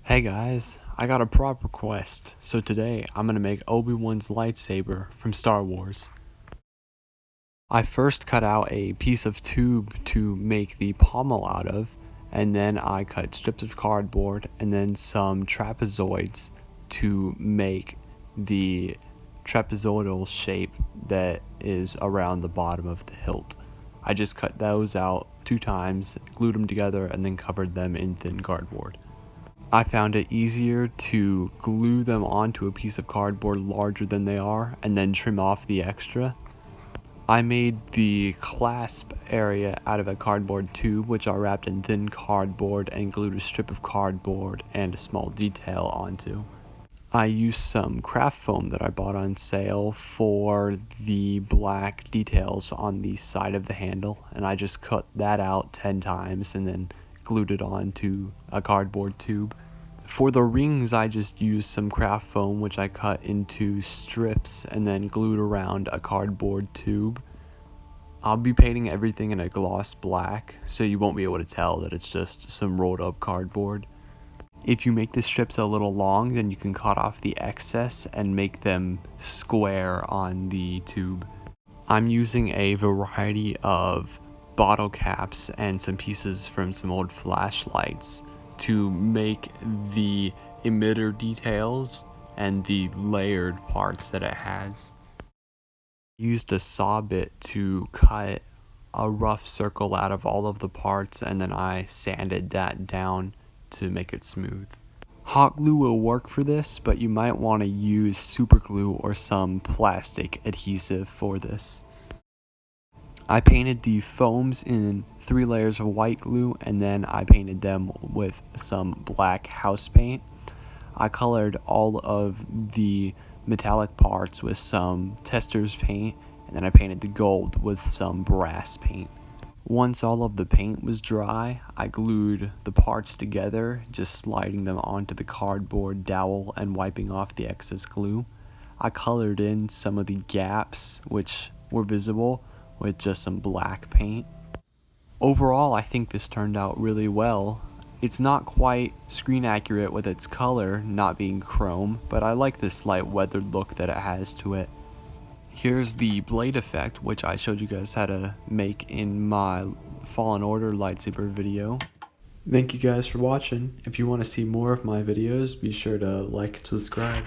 Hey guys, I got a prop request, so today I'm gonna make Obi Wan's lightsaber from Star Wars. I first cut out a piece of tube to make the pommel out of, and then I cut strips of cardboard and then some trapezoids to make the trapezoidal shape that is around the bottom of the hilt. I just cut those out 2 times, glued them together, and then covered them in thin cardboard. I found it easier to glue them onto a piece of cardboard larger than they are and then trim off the extra. I made the clasp area out of a cardboard tube, which I wrapped in thin cardboard and glued a strip of cardboard and a small detail onto. I used some craft foam that I bought on sale for the black details on the side of the handle, and I just cut that out 10 times and then glued it onto a cardboard tube. For the rings, I just used some craft foam, which I cut into strips and then glued around a cardboard tube. I'll be painting everything in a gloss black, so you won't be able to tell that it's just some rolled up cardboard. If you make the strips a little long, then you can cut off the excess and make them square on the tube. I'm using a variety of bottle caps and some pieces from some old flashlights to make the emitter details and the layered parts that it has. I used a saw bit to cut a rough circle out of all of the parts, and then I sanded that down to make it smooth. Hot glue will work for this, but you might want to use super glue or some plastic adhesive for this. I painted the foams in 3 layers of white glue, and then I painted them with some black house paint. I colored all of the metallic parts with some tester's paint, and then I painted the gold with some brass paint. Once all of the paint was dry, I glued the parts together, just sliding them onto the cardboard dowel and wiping off the excess glue. I colored in some of the gaps, which were visible, with just some black paint. Overall, I think this turned out really well. It's not quite screen accurate with its color not being chrome, but I like the slight weathered look that it has to it. Here's the blade effect, which I showed you guys how to make in my Fallen Order lightsaber video. Thank you guys for watching. If you want to see more of my videos, be sure to like and subscribe.